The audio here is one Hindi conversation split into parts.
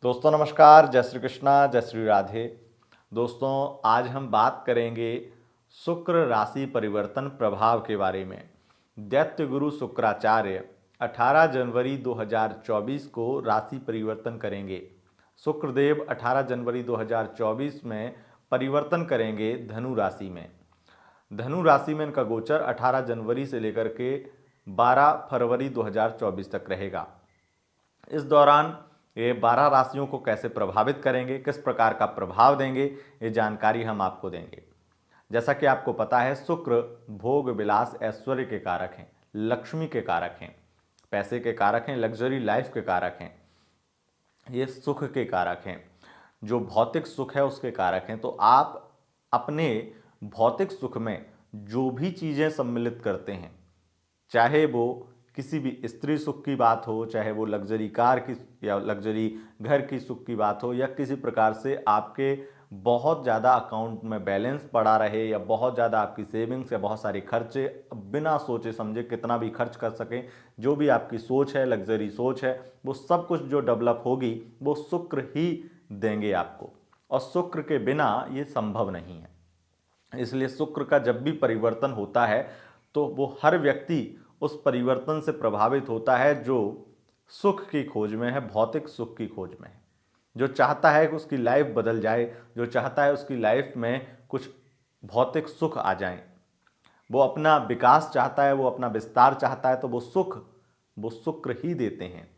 दोस्तों नमस्कार, जय श्री कृष्णा, जय श्री राधे। दोस्तों आज हम बात करेंगे शुक्र राशि परिवर्तन प्रभाव के बारे में। दैत्य गुरु शुक्राचार्य 18 जनवरी 2024 को राशि परिवर्तन करेंगे। शुक्रदेव 18 जनवरी 2024 में परिवर्तन करेंगे धनु राशि में। धनु राशि में इनका गोचर 18 जनवरी से लेकर के 12 फरवरी 2024 तक रहेगा। इस दौरान ये 12 राशियों को कैसे प्रभावित करेंगे, किस प्रकार का प्रभाव देंगे, ये जानकारी हम आपको देंगे। जैसा कि आपको पता है, शुक्र भोग विलास ऐश्वर्य के कारक हैं, लक्ष्मी के कारक हैं, पैसे के कारक हैं, लग्जरी लाइफ के कारक हैं, ये सुख के कारक हैं, जो भौतिक सुख है उसके कारक हैं। तो आप अपने भौतिक सुख में जो भी चीज़ें सम्मिलित करते हैं, चाहे वो किसी भी स्त्री सुख की बात हो, चाहे वो लग्जरी कार की या लग्जरी घर की सुख की बात हो, या किसी प्रकार से आपके बहुत ज़्यादा अकाउंट में बैलेंस पड़ा रहे, या बहुत ज़्यादा आपकी सेविंग्स या बहुत सारे खर्चे बिना सोचे समझे कितना भी खर्च कर सकें, जो भी आपकी सोच है, लग्जरी सोच है, वो सब कुछ जो डेवलप होगी वो शुक्र ही देंगे आपको, और शुक्र के बिना ये संभव नहीं है। इसलिए शुक्र का जब भी परिवर्तन होता है तो वो हर व्यक्ति उस परिवर्तन से प्रभावित होता है जो सुख की खोज में है, भौतिक सुख की खोज में है, जो चाहता है कि उसकी लाइफ बदल जाए, जो चाहता है उसकी लाइफ में कुछ भौतिक सुख आ जाए, वो अपना विकास चाहता है, वो अपना विस्तार चाहता है, तो वो सुख वो शुक्र ही देते हैं।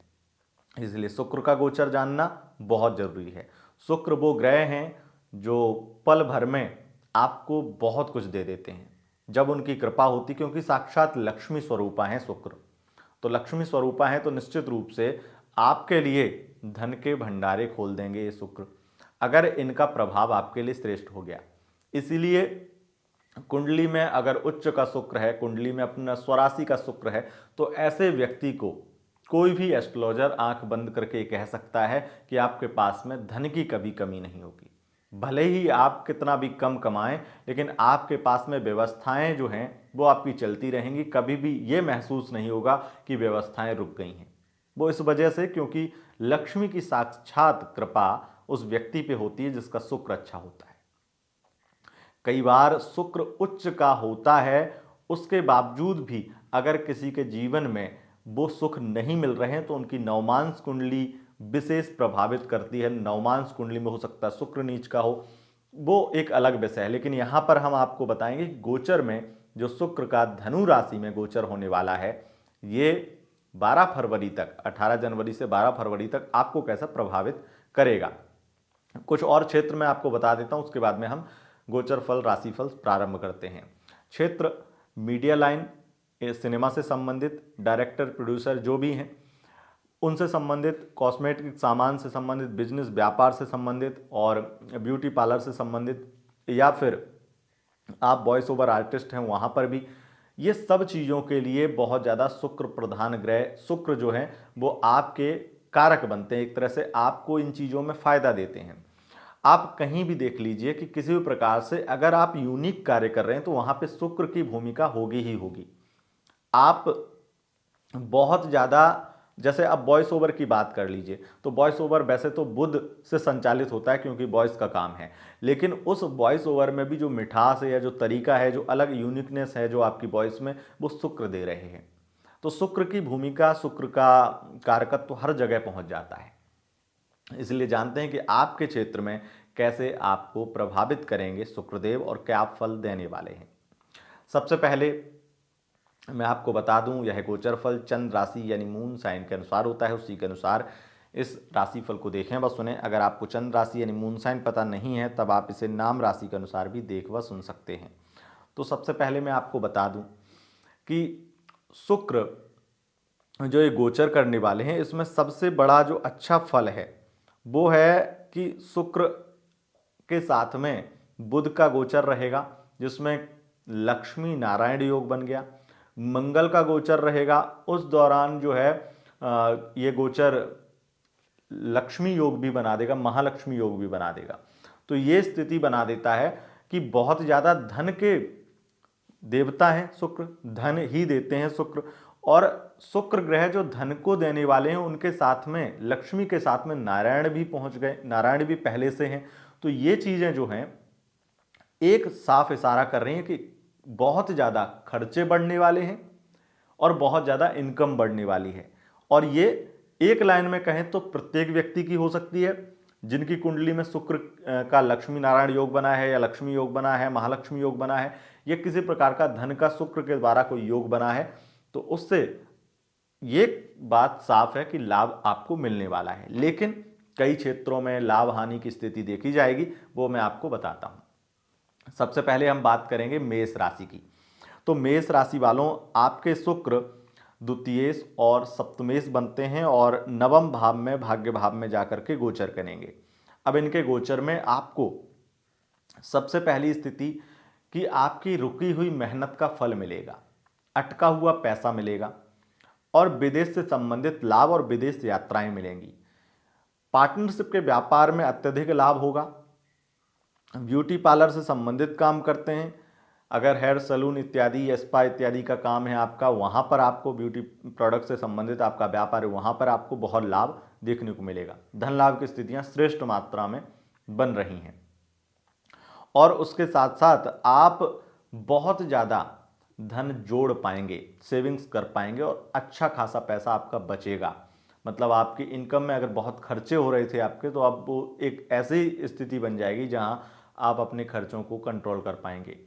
इसलिए शुक्र का गोचर जानना बहुत जरूरी है। शुक्र वो ग्रह हैं जो पल भर में आपको बहुत कुछ दे देते हैं जब उनकी कृपा होती, क्योंकि साक्षात लक्ष्मी स्वरूपा हैं शुक्र। तो लक्ष्मी स्वरूपा हैं तो निश्चित रूप से आपके लिए धन के भंडारे खोल देंगे ये शुक्र, अगर इनका प्रभाव आपके लिए श्रेष्ठ हो गया। इसीलिए कुंडली में अगर उच्च का शुक्र है, कुंडली में अपना स्वराशि का शुक्र है, तो ऐसे व्यक्ति को कोई भी एस्ट्रोलॉजर आंख बंद करके कह सकता है कि आपके पास में धन की कभी कमी नहीं होगी। भले ही आप कितना भी कम कमाएं, लेकिन आपके पास में व्यवस्थाएं जो हैं वो आपकी चलती रहेंगी। कभी भी ये महसूस नहीं होगा कि व्यवस्थाएं रुक गई हैं। वो इस वजह से क्योंकि लक्ष्मी की साक्षात कृपा उस व्यक्ति पे होती है जिसका शुक्र अच्छा होता है। कई बार शुक्र उच्च का होता है, उसके बावजूद भी अगर किसी के जीवन में वो सुख नहीं मिल रहे हैं तो उनकी नवमांश कुंडली विशेष प्रभावित करती है। नवमांश कुंडली में हो सकता है शुक्र नीच का हो, वो एक अलग विषय है। लेकिन यहाँ पर हम आपको बताएंगे कि गोचर में जो शुक्र का धनु राशि में गोचर होने वाला है, ये 12 फरवरी तक, 18 जनवरी से 12 फरवरी तक आपको कैसा प्रभावित करेगा। कुछ और क्षेत्र में आपको बता देता हूं, उसके बाद में हम गोचर फल राशिफल प्रारंभ करते हैं। क्षेत्र मीडिया लाइन, सिनेमा से संबंधित, डायरेक्टर प्रोड्यूसर जो भी हैं उनसे संबंधित, कॉस्मेटिक सामान से संबंधित, बिजनेस व्यापार से संबंधित और ब्यूटी पार्लर से संबंधित, या फिर आप वॉइस ओवर आर्टिस्ट हैं वहाँ पर भी, ये सब चीज़ों के लिए बहुत ज़्यादा शुक्र प्रधान ग्रह शुक्र जो हैं वो आपके कारक बनते हैं। एक तरह से आपको इन चीज़ों में फ़ायदा देते हैं। आप कहीं भी देख लीजिए कि किसी भी प्रकार से अगर आप यूनिक कार्य कर रहे हैं तो वहाँ पे शुक्र की भूमिका होगी ही होगी। आप बहुत ज़्यादा, जैसे अब वॉइस ओवर की बात कर लीजिए, तो वॉइस ओवर वैसे तो बुध से संचालित होता है क्योंकि वॉइस का काम है, लेकिन उस वॉइस ओवर में भी जो मिठास है या जो तरीका है, जो अलग यूनिकनेस है जो आपकी वॉइस में, वो शुक्र दे रहे हैं। तो शुक्र की भूमिका, शुक्र का कारकत्व तो हर जगह पहुंच जाता है। इसलिए जानते हैं कि आपके क्षेत्र में कैसे आपको प्रभावित करेंगे शुक्रदेव और क्या फल देने वाले हैं। सबसे पहले मैं आपको बता दूं, यह गोचर फल चंद्र राशि यानी मून साइन के अनुसार होता है। उसी के अनुसार इस राशिफल को देखें व सुने। अगर आपको चंद्र राशि यानी मून साइन पता नहीं है तब आप इसे नाम राशि के अनुसार भी देख व सुन सकते हैं। तो सबसे पहले मैं आपको बता दूं कि शुक्र जो ये गोचर करने वाले हैं, इसमें सबसे बड़ा जो अच्छा फल है वो है कि शुक्र के साथ में बुध का गोचर रहेगा, जिसमें लक्ष्मी नारायण योग बन गया। मंगल का गोचर रहेगा, उस दौरान जो है ये गोचर लक्ष्मी योग भी बना देगा, महालक्ष्मी योग भी बना देगा। तो ये स्थिति बना देता है कि बहुत ज़्यादा धन के देवता हैं शुक्र, धन ही देते हैं शुक्र, और शुक्र ग्रह जो धन को देने वाले हैं उनके साथ में लक्ष्मी के साथ में नारायण भी पहुंच गए, नारायण भी पहले से हैं। तो ये चीजें जो हैं एक साफ इशारा कर रही हैं कि बहुत ज़्यादा खर्चे बढ़ने वाले हैं और बहुत ज़्यादा इनकम बढ़ने वाली है। और ये एक लाइन में कहें तो प्रत्येक व्यक्ति की हो सकती है जिनकी कुंडली में शुक्र का लक्ष्मी नारायण योग बना है, या लक्ष्मी योग बना है, महालक्ष्मी योग बना है, या किसी प्रकार का धन का शुक्र के द्वारा कोई योग बना है, तो उससे ये बात साफ है कि लाभ आपको मिलने वाला है। लेकिन कई क्षेत्रों में लाभ हानि की स्थिति देखी जाएगी, वो मैं आपको बताता हूं। सबसे पहले हम बात करेंगे मेष राशि की। तो मेष राशि वालों, आपके शुक्र द्वितीयेश और सप्तमेश बनते हैं और नवम भाव में, भाग्य भाव में जाकर के गोचर करेंगे। अब इनके गोचर में आपको सबसे पहली स्थिति कि आपकी रुकी हुई मेहनत का फल मिलेगा, अटका हुआ पैसा मिलेगा और विदेश से संबंधित लाभ और विदेश यात्राएं मिलेंगी। पार्टनरशिप के व्यापार में अत्यधिक लाभ होगा। ब्यूटी पार्लर से संबंधित काम करते हैं, अगर हेयर सैलून इत्यादि या स्पा इत्यादि का काम है आपका, वहाँ पर आपको ब्यूटी प्रोडक्ट से संबंधित आपका व्यापार है, वहाँ पर आपको बहुत लाभ देखने को मिलेगा। धन लाभ की स्थितियाँ श्रेष्ठ मात्रा में बन रही हैं। और उसके साथ साथ आप बहुत ज़्यादा धन जोड़ पाएंगे, सेविंग्स कर पाएंगे और अच्छा खासा पैसा आपका बचेगा। मतलब आपकी इनकम में अगर बहुत खर्चे हो रहे थे आपके, तो अब वो एक ऐसी स्थिति बन जाएगी जहां आप अपने खर्चों को कंट्रोल कर पाएंगे।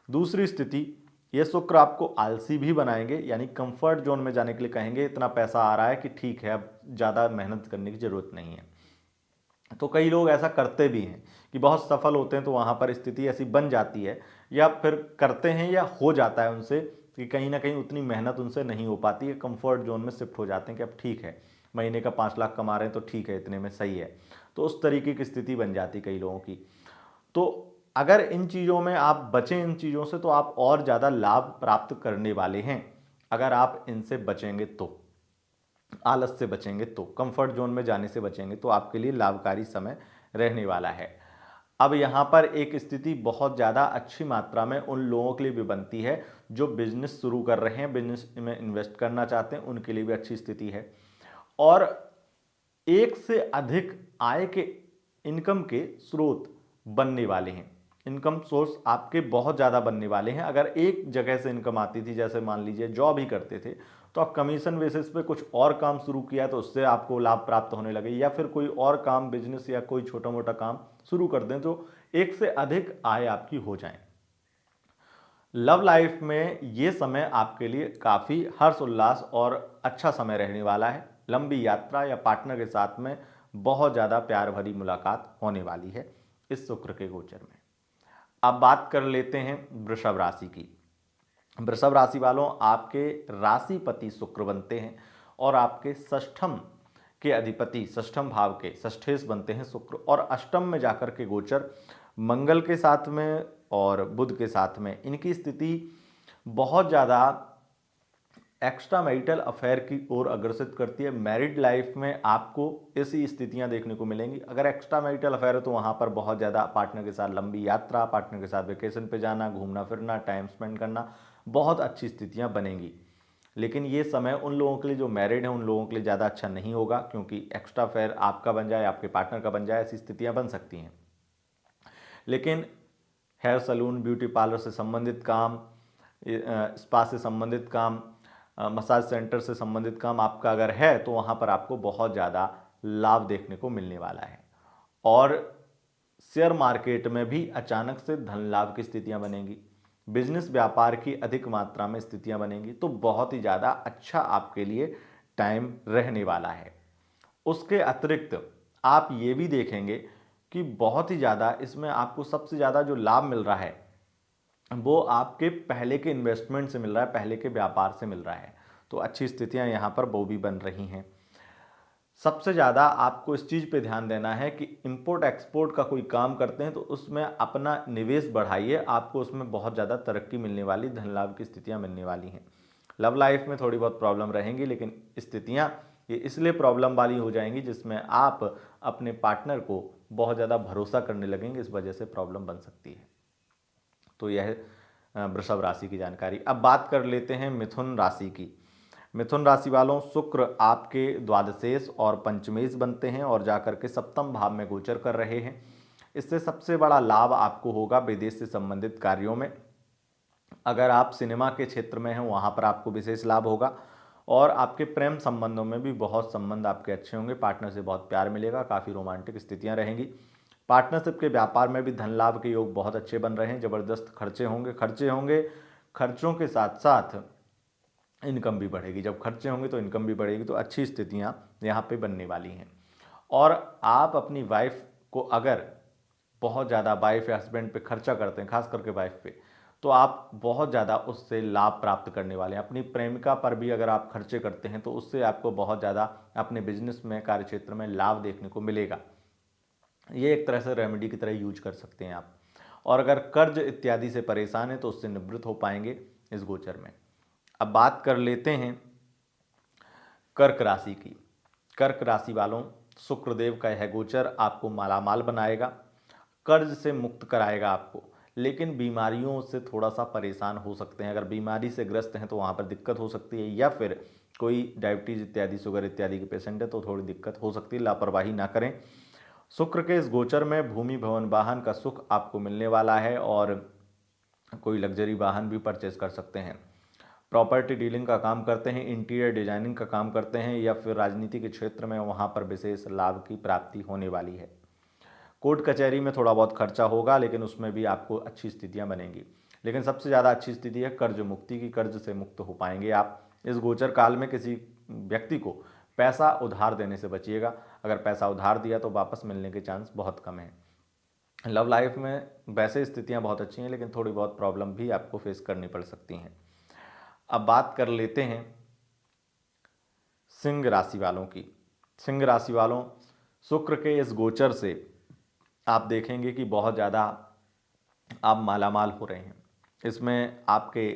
दूसरी स्थिति, ये शुक्र आपको आलसी भी बनाएंगे, यानी कंफर्ट जोन में जाने के लिए कहेंगे इतना पैसा आ रहा है कि ठीक है अब ज़्यादा मेहनत करने की ज़रूरत नहीं है। तो कई लोग ऐसा करते भी हैं कि बहुत सफल होते हैं तो वहाँ पर स्थिति ऐसी बन जाती है, या फिर करते हैं या हो जाता है उनसे कि कहीं ना कहीं उतनी मेहनत उनसे नहीं हो पाती है, कंफर्ट जोन में शिफ्ट हो जाते हैं कि अब ठीक है महीने का 5 लाख कमा रहे हैं तो ठीक है इतने में सही है। तो उस तरीके की स्थिति बन जाती कई लोगों की। तो अगर इन चीज़ों में आप बचें, इन चीज़ों से, तो आप और ज़्यादा लाभ प्राप्त करने वाले हैं। अगर आप इनसे बचेंगे तो, आलस से बचेंगे तो, कंफर्ट जोन में जाने से बचेंगे तो आपके लिए लाभकारी समय रहने वाला है। अब यहाँ पर एक स्थिति बहुत ज़्यादा अच्छी मात्रा में उन लोगों के लिए भी बनती है जो बिजनेस शुरू कर रहे हैं, बिजनेस में इन्वेस्ट करना चाहते हैं, उनके लिए भी अच्छी स्थिति है। और एक से अधिक आय के, इनकम के स्रोत बनने वाले हैं। इनकम सोर्स आपके बहुत ज़्यादा बनने वाले हैं। अगर एक जगह से इनकम आती थी, जैसे मान लीजिए जॉब ही करते थे, तो आप कमीशन बेसिस पे कुछ और काम शुरू किया तो उससे आपको लाभ प्राप्त होने लगे, या फिर कोई और काम, बिजनेस या कोई छोटा मोटा काम शुरू कर दें तो एक से अधिक आय आपकी हो जाए। लव लाइफ में ये समय आपके लिए काफ़ी हर्ष उल्लास और अच्छा समय रहने वाला है। लंबी यात्रा या पार्टनर के साथ में बहुत ज़्यादा प्यार भरी मुलाकात होने वाली है इस शुक्र के गोचर में। अब बात कर लेते हैं वृषभ राशि की। वृषभ राशि वालों, आपके राशिपति शुक्र बनते हैं और आपके षष्ठम के अधिपति, षष्ठम भाव के षष्ठेश बनते हैं शुक्र, और अष्टम में जाकर के गोचर मंगल के साथ में और बुध के साथ में। इनकी स्थिति बहुत ज़्यादा एक्स्ट्रा मैरिटल अफेयर की ओर अग्रसित करती है। मैरिड लाइफ में आपको ऐसी स्थितियां देखने को मिलेंगी। अगर एक्स्ट्रा मैरिटल अफेयर है तो वहाँ पर बहुत ज़्यादा पार्टनर के साथ लंबी यात्रा, पार्टनर के साथ वेकेशन पे जाना, घूमना फिरना, टाइम स्पेंड करना, बहुत अच्छी स्थितियाँ बनेंगी। लेकिन ये समय उन लोगों के लिए जो मैरिड हैं उन लोगों के लिए ज़्यादा अच्छा नहीं होगा, क्योंकि एक्स्ट्रा अफेयर आपका बन जाए, आपके पार्टनर का बन जाए, ऐसी स्थितियाँ बन सकती हैं। लेकिन हेयर सैलून, ब्यूटी पार्लर से संबंधित काम, स्पा से संबंधित काम, मसाज सेंटर से संबंधित काम आपका अगर है तो वहाँ पर आपको बहुत ज़्यादा लाभ देखने को मिलने वाला है। और शेयर मार्केट में भी अचानक से धन लाभ की स्थितियाँ बनेंगी। बिजनेस व्यापार की अधिक मात्रा में स्थितियाँ बनेंगी। तो बहुत ही ज़्यादा अच्छा आपके लिए टाइम रहने वाला है। उसके अतिरिक्त आप ये भी देखेंगे कि बहुत ही ज़्यादा इसमें आपको सबसे ज़्यादा जो लाभ मिल रहा है वो आपके पहले के इन्वेस्टमेंट से मिल रहा है, पहले के व्यापार से मिल रहा है। तो अच्छी स्थितियां यहाँ पर वो भी बन रही हैं। सबसे ज़्यादा आपको इस चीज़ पे ध्यान देना है कि इंपोर्ट एक्सपोर्ट का कोई काम करते हैं तो उसमें अपना निवेश बढ़ाइए, आपको उसमें बहुत ज़्यादा तरक्की मिलने वाली, धन लाभ की स्थितियाँ मिलने वाली हैं। लव लाइफ में थोड़ी बहुत प्रॉब्लम रहेंगी, लेकिन स्थितियाँ ये इसलिए प्रॉब्लम वाली हो जाएंगी जिसमें आप अपने पार्टनर को बहुत ज़्यादा भरोसा करने लगेंगे, इस वजह से प्रॉब्लम बन सकती है। तो यह वृषभ राशि की जानकारी। अब बात कर लेते हैं मिथुन राशि की। मिथुन राशि वालों, शुक्र आपके द्वादशेश और पंचमेश बनते हैं और जाकर के सप्तम भाव में गोचर कर रहे हैं। इससे सबसे बड़ा लाभ आपको होगा विदेश से संबंधित कार्यों में। अगर आप सिनेमा के क्षेत्र में हैं वहाँ पर आपको विशेष लाभ होगा और आपके प्रेम संबंधों में भी बहुत संबंध आपके अच्छे होंगे। पार्टनर से बहुत प्यार मिलेगा, काफ़ी रोमांटिक स्थितियाँ रहेंगी। पार्टनरशिप के व्यापार में भी धन लाभ के योग बहुत अच्छे बन रहे हैं। ज़बरदस्त खर्चे होंगे। खर्चों के साथ साथ इनकम भी बढ़ेगी। जब खर्चे होंगे तो इनकम भी बढ़ेगी, तो अच्छी स्थितियाँ यहाँ पे बनने वाली हैं। और आप अपनी वाइफ को अगर बहुत ज़्यादा वाइफ या हस्बैंड पे खर्चा करते हैं, खास करके वाइफ पे, तो आप बहुत ज़्यादा उससे लाभ प्राप्त करने वाले हैं। अपनी प्रेमिका पर भी अगर आप खर्चे करते हैं तो उससे आपको बहुत ज़्यादा अपने बिजनेस में, कार्यक्षेत्र में लाभ देखने को मिलेगा। ये एक तरह से रेमेडी की तरह यूज कर सकते हैं आप। और अगर कर्ज इत्यादि से परेशान है तो उससे निवृत्त हो पाएंगे इस गोचर में। अब बात कर लेते हैं कर्क राशि की। कर्क राशि वालों, शुक्रदेव का यह गोचर आपको मालामाल बनाएगा, कर्ज से मुक्त कराएगा आपको, लेकिन बीमारियों से थोड़ा सा परेशान हो सकते हैं। अगर बीमारी से ग्रस्त हैं तो वहाँ पर दिक्कत हो सकती है, या फिर कोई डायबिटीज़ इत्यादि, शुगर इत्यादि के पेशेंट है तो थोड़ी दिक्कत हो सकती है, लापरवाही ना करें। शुक्र के इस गोचर में भूमि भवन वाहन का सुख आपको मिलने वाला है और कोई लग्जरी वाहन भी परचेज कर सकते हैं। प्रॉपर्टी डीलिंग का काम करते हैं, इंटीरियर डिजाइनिंग का काम करते हैं, या फिर राजनीति के क्षेत्र में, वहाँ पर विशेष लाभ की प्राप्ति होने वाली है। कोर्ट कचहरी में थोड़ा बहुत खर्चा होगा, लेकिन उसमें भी आपको अच्छी स्थितियां बनेंगी। लेकिन सबसे ज़्यादा अच्छी स्थिति है कर्ज मुक्ति की। कर्ज से मुक्त हो पाएंगे आप। इस गोचर काल में किसी व्यक्ति को पैसा उधार देने से बचिएगा। अगर पैसा उधार दिया तो वापस मिलने के चांस बहुत कम हैं। लव लाइफ में वैसे स्थितियां बहुत अच्छी हैं, लेकिन थोड़ी बहुत प्रॉब्लम भी आपको फेस करनी पड़ सकती हैं। अब बात कर लेते हैं सिंह राशि वालों की। सिंह राशि वालों, शुक्र के इस गोचर से आप देखेंगे कि बहुत ज़्यादा आप मालामाल हो रहे हैं। इसमें आपके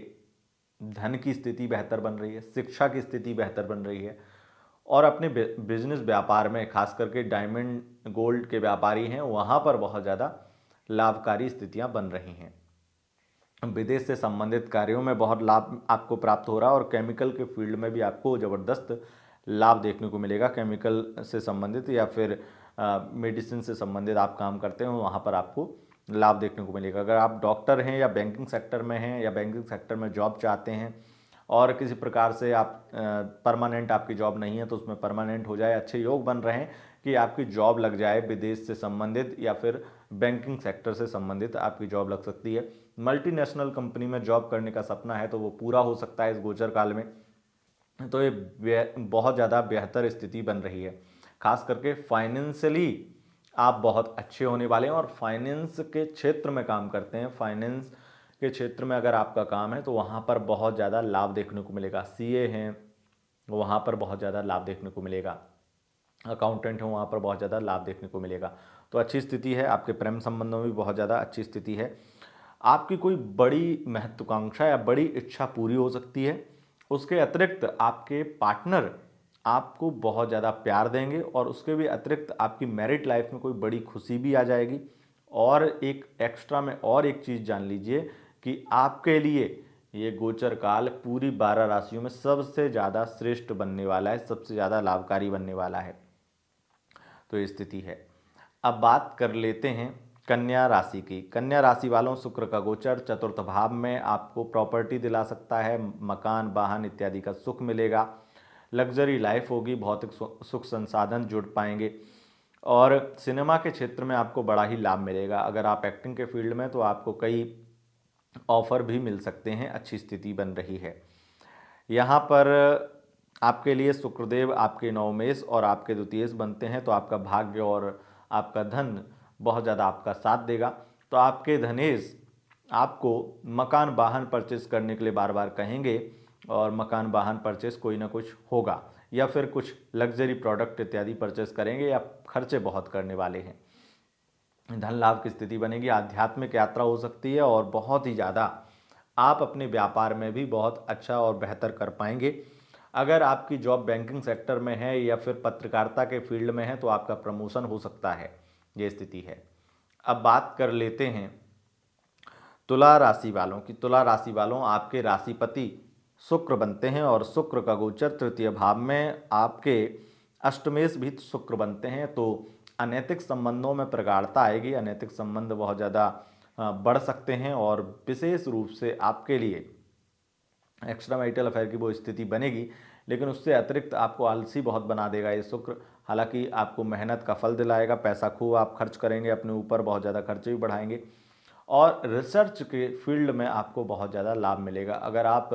धन की स्थिति बेहतर बन रही है, शिक्षा की स्थिति बेहतर बन रही है, और अपने बिजनेस व्यापार में, खास करके डायमंड गोल्ड के व्यापारी हैं वहाँ पर बहुत ज़्यादा लाभकारी स्थितियाँ बन रही हैं। विदेश से संबंधित कार्यों में बहुत लाभ आपको प्राप्त हो रहा है और केमिकल के फील्ड में भी आपको ज़बरदस्त लाभ देखने को मिलेगा। केमिकल से संबंधित या फिर मेडिसिन से संबंधित आप काम करते हो, वहाँ पर आपको लाभ देखने को मिलेगा। अगर आप डॉक्टर हैं या बैंकिंग सेक्टर में हैं या बैंकिंग सेक्टर में जॉब चाहते हैं और किसी प्रकार से आप परमानेंट आपकी जॉब नहीं है तो उसमें परमानेंट हो जाए, अच्छे योग बन रहे हैं कि आपकी जॉब लग जाए विदेश से संबंधित या फिर बैंकिंग सेक्टर से संबंधित आपकी जॉब लग सकती है। मल्टीनेशनल कंपनी में जॉब करने का सपना है तो वो पूरा हो सकता है इस गोचर काल में। तो ये बहुत ज़्यादा बेहतर स्थिति बन रही है। खास करके फाइनेंशियली आप बहुत अच्छे होने वाले हैं और फाइनेंस के क्षेत्र में काम करते हैं, फाइनेंस के क्षेत्र में अगर आपका काम है तो वहाँ पर बहुत ज़्यादा लाभ देखने को मिलेगा। सीए हैं वहाँ पर बहुत ज़्यादा लाभ देखने को मिलेगा, अकाउंटेंट हो वहाँ पर बहुत ज़्यादा लाभ देखने को मिलेगा। तो अच्छी स्थिति है। आपके प्रेम संबंधों में भी बहुत ज़्यादा अच्छी स्थिति है। आपकी कोई बड़ी महत्वाकांक्षा या बड़ी इच्छा पूरी हो सकती है। उसके अतिरिक्त आपके पार्टनर आपको बहुत ज़्यादा प्यार देंगे और उसके भी अतिरिक्त आपकी मैरिड लाइफ में कोई बड़ी खुशी भी आ जाएगी। और एक एक्स्ट्रा में और एक चीज़ जान लीजिए कि आपके लिए ये गोचर काल पूरी 12 राशियों में सबसे ज़्यादा श्रेष्ठ बनने वाला है, सबसे ज़्यादा लाभकारी बनने वाला है। तो ये स्थिति है। अब बात कर लेते हैं कन्या राशि की। कन्या राशि वालों, शुक्र का गोचर चतुर्थ भाव में आपको प्रॉपर्टी दिला सकता है, मकान वाहन इत्यादि का सुख मिलेगा, लग्जरी लाइफ होगी, भौतिक सुख संसाधन जुड़ पाएंगे और सिनेमा के क्षेत्र में आपको बड़ा ही लाभ मिलेगा। अगर आप एक्टिंग के फील्ड में तो आपको कई ऑफर भी मिल सकते हैं, अच्छी स्थिति बन रही है। यहाँ पर आपके लिए शुक्रदेव आपके नवमेश और आपके द्वितीयेश बनते हैं तो आपका भाग्य और आपका धन बहुत ज़्यादा आपका साथ देगा। तो आपके धनेश आपको मकान वाहन परचेस करने के लिए बार बार कहेंगे और मकान वाहन परचेस कोई ना कुछ होगा, या फिर कुछ लग्जरी प्रोडक्ट इत्यादि परचेस करेंगे या खर्चे बहुत करने वाले हैं। धन लाभ की स्थिति बनेगी, आध्यात्मिक यात्रा हो सकती है और बहुत ही ज़्यादा आप अपने व्यापार में भी बहुत अच्छा और बेहतर कर पाएंगे। अगर आपकी जॉब बैंकिंग सेक्टर में है या फिर पत्रकारिता के फील्ड में है तो आपका प्रमोशन हो सकता है, ये स्थिति है। अब बात कर लेते हैं तुला राशि वालों की। तुला राशि वालों, आपके राशिपति शुक्र बनते हैं और शुक्र का गोचर तृतीय भाव में आपके अष्टमेश भी शुक्र बनते हैं, तो अनैतिक संबंधों में प्रगाढ़ता आएगी। अनैतिक संबंध बहुत ज़्यादा बढ़ सकते हैं और विशेष रूप से आपके लिए एक्स्ट्रा मैरिटल अफेयर की वो स्थिति बनेगी, लेकिन उससे अतिरिक्त आपको आलसी बहुत बना देगा ये शुक्र। हालांकि आपको मेहनत का फल दिलाएगा, पैसा खूब आप खर्च करेंगे अपने ऊपर, बहुत ज़्यादा खर्चे भी बढ़ाएंगे और रिसर्च के फील्ड में आपको बहुत ज़्यादा लाभ मिलेगा। अगर आप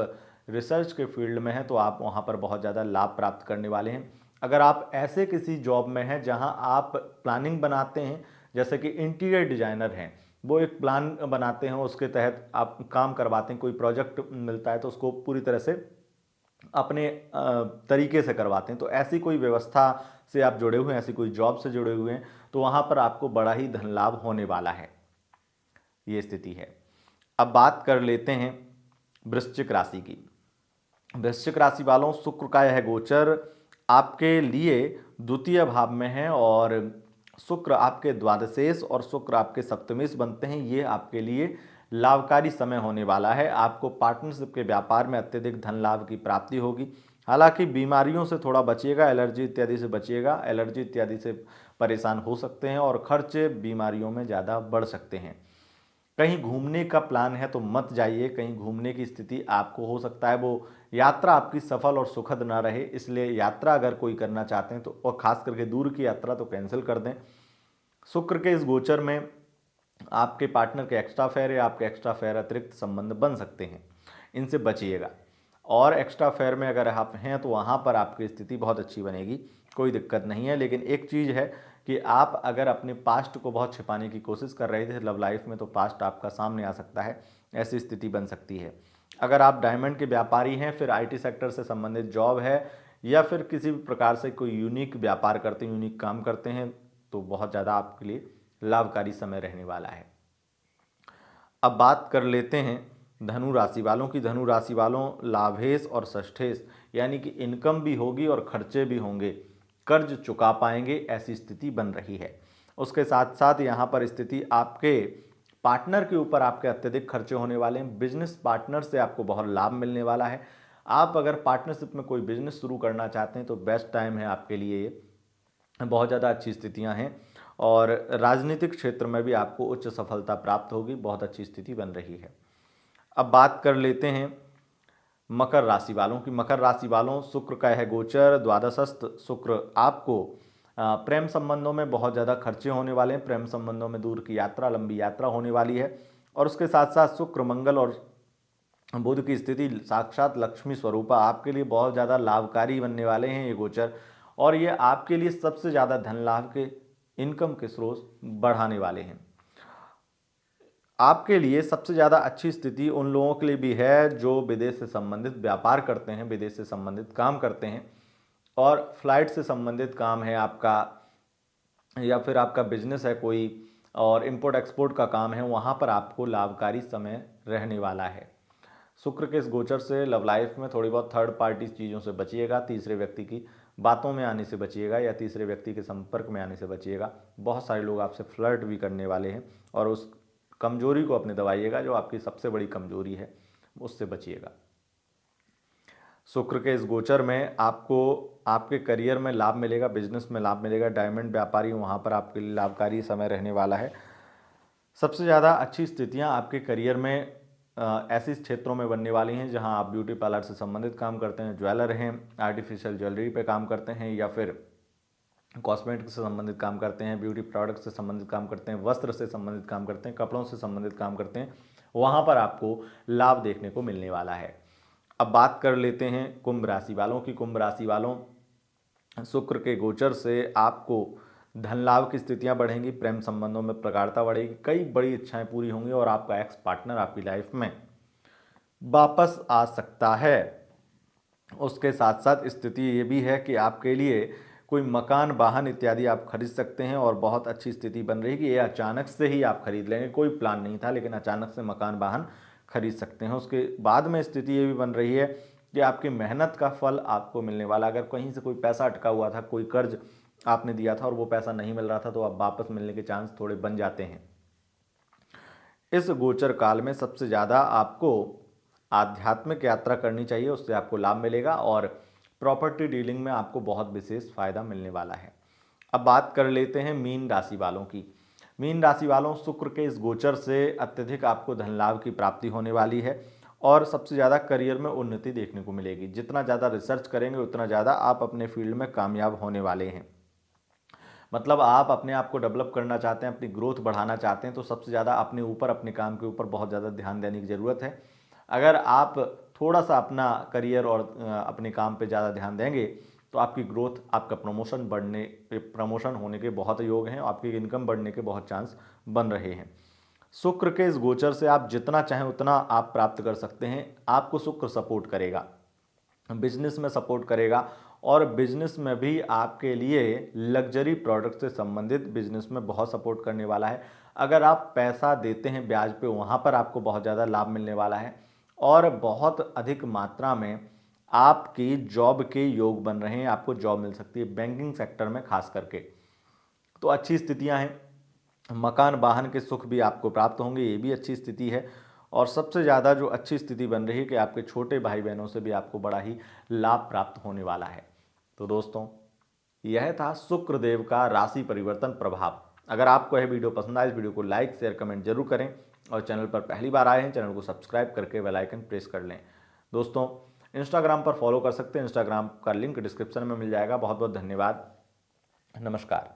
रिसर्च के फील्ड में हैं तो आप वहाँ पर बहुत ज़्यादा लाभ प्राप्त करने वाले हैं। अगर आप ऐसे किसी जॉब में हैं जहाँ आप प्लानिंग बनाते हैं, जैसे कि इंटीरियर डिजाइनर हैं, वो एक प्लान बनाते हैं, उसके तहत आप काम करवाते हैं, कोई प्रोजेक्ट मिलता है तो उसको पूरी तरह से अपने तरीके से करवाते हैं, तो ऐसी कोई व्यवस्था से आप जुड़े हुए हैं, ऐसी कोई जॉब से जुड़े हुए हैं, तो वहाँ पर आपको बड़ा ही धन लाभ होने वाला है। ये स्थिति है। अब बात कर लेते हैं वृश्चिक राशि की। वृश्चिक राशि वालों, शुक्र का यह गोचर आपके लिए द्वितीय भाव में है और शुक्र आपके द्वादशेश और शुक्र आपके सप्तमेश बनते हैं। ये आपके लिए लाभकारी समय होने वाला है। आपको पार्टनरशिप के व्यापार में अत्यधिक धन लाभ की प्राप्ति होगी। हालांकि बीमारियों से थोड़ा बचिएगा, एलर्जी इत्यादि से बचिएगा, एलर्जी इत्यादि से परेशान हो सकते हैं और खर्चे बीमारियों में ज़्यादा बढ़ सकते हैं। कहीं घूमने का प्लान है तो मत जाइए, कहीं घूमने की स्थिति आपको हो सकता है वो यात्रा आपकी सफल और सुखद ना रहे, इसलिए यात्रा अगर कोई करना चाहते हैं तो, और खास करके दूर की यात्रा, तो कैंसिल कर दें। शुक्र के इस गोचर में आपके पार्टनर के एक्स्ट्रा फेयर या आपके एक्स्ट्रा फेयर अतिरिक्त संबंध बन सकते हैं, इनसे बचिएगा। और एक्स्ट्रा फेयर में अगर आप हैं तो वहाँ पर आपकी स्थिति बहुत अच्छी बनेगी, कोई दिक्कत नहीं है। लेकिन एक चीज़ है कि आप अगर अपने पास्ट को बहुत छिपाने की कोशिश कर रहे थे लव लाइफ में, तो पास्ट आपका सामने आ सकता है, ऐसी स्थिति बन सकती है। अगर आप डायमंड के व्यापारी हैं, फिर आईटी सेक्टर से संबंधित जॉब है या फिर किसी भी प्रकार से कोई यूनिक व्यापार करते हैं, यूनिक काम करते हैं, तो बहुत ज़्यादा आपके लिए लाभकारी समय रहने वाला है। अब बात कर लेते हैं धनु राशि वालों की। धनु राशि वालों, लाभेश और षष्ठेश यानी कि इनकम भी होगी और खर्चे भी होंगे, कर्ज चुका पाएंगे, ऐसी स्थिति बन रही है। उसके साथ साथ यहाँ पर स्थिति आपके पार्टनर के ऊपर आपके अत्यधिक खर्चे होने वाले हैं। बिजनेस पार्टनर से आपको बहुत लाभ मिलने वाला है। आप अगर पार्टनरशिप में कोई बिजनेस शुरू करना चाहते हैं तो बेस्ट टाइम है आपके लिए, ये बहुत ज़्यादा अच्छी स्थितियां हैं और राजनीतिक क्षेत्र में भी आपको उच्च सफलता प्राप्त होगी, बहुत अच्छी स्थिति बन रही है। अब बात कर लेते हैं मकर राशि वालों की। मकर राशि वालों, शुक्र का है गोचर द्वादशस्थ शुक्र आपको प्रेम संबंधों में बहुत ज़्यादा खर्चे होने वाले हैं। प्रेम संबंधों में दूर की यात्रा, लंबी यात्रा होने वाली है और उसके साथ साथ शुक्र, मंगल और बुध की स्थिति साक्षात लक्ष्मी स्वरूपा आपके लिए बहुत ज़्यादा लाभकारी बनने वाले हैं ये गोचर, और ये आपके लिए सबसे ज़्यादा धन लाभ के, इनकम के स्रोत बढ़ाने वाले हैं। आपके लिए सबसे ज़्यादा अच्छी स्थिति उन लोगों के लिए भी है जो विदेश से संबंधित व्यापार करते हैं, विदेश से संबंधित काम करते हैं और फ्लाइट से संबंधित काम है आपका, या फिर आपका बिजनेस है कोई और इंपोर्ट एक्सपोर्ट का काम है, वहाँ पर आपको लाभकारी समय रहने वाला है। शुक्र के इस गोचर से लव लाइफ में थोड़ी बहुत थर्ड पार्टी चीज़ों से बचिएगा, तीसरे व्यक्ति की बातों में आने से बचिएगा या तीसरे व्यक्ति के संपर्क में आने से बचिएगा। बहुत सारे लोग आपसे फ्लर्ट भी करने वाले हैं और उस कमजोरी को अपने दबाइएगा, जो आपकी सबसे बड़ी कमजोरी है उससे बचिएगा। शुक्र के इस गोचर में आपको आपके करियर में लाभ मिलेगा, बिजनेस में लाभ मिलेगा। डायमंड व्यापारी, वहाँ पर आपके लिए लाभकारी समय रहने वाला है। सबसे ज़्यादा अच्छी स्थितियाँ आपके करियर में ऐसी क्षेत्रों में बनने वाली हैं जहां आप ब्यूटी पार्लर से संबंधित काम करते हैं, ज्वेलर हैं, आर्टिफिशियल ज्वेलरी पे काम करते हैं या फिर कॉस्मेटिक्स से संबंधित काम करते हैं, ब्यूटी प्रोडक्ट्स से संबंधित काम करते हैं, वस्त्र से संबंधित काम करते हैं, कपड़ों से संबंधित काम करते हैं, वहाँ पर आपको लाभ देखने को मिलने वाला है। अब बात कर लेते हैं कुंभ राशि वालों की। कुंभ राशि वालों, शुक्र के गोचर से आपको धन लाभ की स्थितियां बढ़ेंगी, प्रेम संबंधों में प्रगाढ़ता बढ़ेगी, कई बड़ी इच्छाएं पूरी होंगी और आपका एक्स पार्टनर आपकी लाइफ में वापस आ सकता है। उसके साथ साथ स्थिति ये भी है कि आपके लिए कोई मकान, वाहन इत्यादि आप खरीद सकते हैं और बहुत अच्छी स्थिति बन रही है कि ये अचानक से ही आप खरीद लेंगे, कोई प्लान नहीं था लेकिन अचानक से मकान, वाहन खरीद सकते हैं। उसके बाद में स्थिति ये भी बन रही है कि आपकी मेहनत का फल आपको मिलने वाला। अगर कहीं से कोई पैसा अटका हुआ था, कोई कर्ज आपने दिया था और वो पैसा नहीं मिल रहा था, तो अब वापस मिलने के चांस थोड़े बन जाते हैं। इस गोचर काल में सबसे ज़्यादा आपको आध्यात्मिक यात्रा करनी चाहिए, उससे आपको लाभ मिलेगा और प्रॉपर्टी डीलिंग में आपको बहुत विशेष फायदा मिलने वाला है। अब बात कर लेते हैं मीन राशि वालों की। मीन राशि वालों, शुक्र के इस गोचर से अत्यधिक आपको धन लाभ की प्राप्ति होने वाली है और सबसे ज़्यादा करियर में उन्नति देखने को मिलेगी। जितना ज़्यादा रिसर्च करेंगे उतना ज़्यादा आप अपने फील्ड में कामयाब होने वाले हैं। मतलब आप अपने आप को डेवलप करना चाहते हैं, अपनी ग्रोथ बढ़ाना चाहते हैं, तो सबसे ज़्यादा अपने ऊपर, अपने काम के ऊपर बहुत ज़्यादा ध्यान देने की ज़रूरत है। अगर आप थोड़ा सा अपना करियर और अपने काम पे ज़्यादा ध्यान देंगे तो आपकी ग्रोथ, आपका प्रमोशन होने के बहुत योग हैं, आपकी इनकम बढ़ने के बहुत चांस बन रहे हैं। शुक्र के इस गोचर से आप जितना चाहें उतना आप प्राप्त कर सकते हैं। आपको शुक्र सपोर्ट करेगा, बिजनेस में सपोर्ट करेगा और बिजनेस में भी आपके लिए लग्जरी प्रोडक्ट से संबंधित बिजनेस में बहुत सपोर्ट करने वाला है। अगर आप पैसा देते हैं ब्याज पे, वहाँ पर आपको बहुत ज़्यादा लाभ मिलने वाला है और बहुत अधिक मात्रा में आपकी जॉब के योग बन रहे हैं। आपको जॉब मिल सकती है बैंकिंग सेक्टर में खास करके, तो अच्छी स्थितियां हैं। मकान वाहन के सुख भी आपको प्राप्त होंगे, ये भी अच्छी स्थिति है। और सबसे ज़्यादा जो अच्छी स्थिति बन रही है कि आपके छोटे भाई बहनों से भी आपको बड़ा ही लाभ प्राप्त होने वाला है। तो दोस्तों, यह था शुक्रदेव का राशि परिवर्तन प्रभाव। अगर आपको यह वीडियो पसंद आए, इस वीडियो को लाइक शेयर कमेंट जरूर करें और चैनल पर पहली बार आए हैं चैनल को सब्सक्राइब करके बेल आइकन प्रेस कर लें। दोस्तों, इंस्टाग्राम पर फॉलो कर सकते हैं, इंस्टाग्राम का लिंक डिस्क्रिप्शन में मिल जाएगा। बहुत बहुत धन्यवाद, नमस्कार।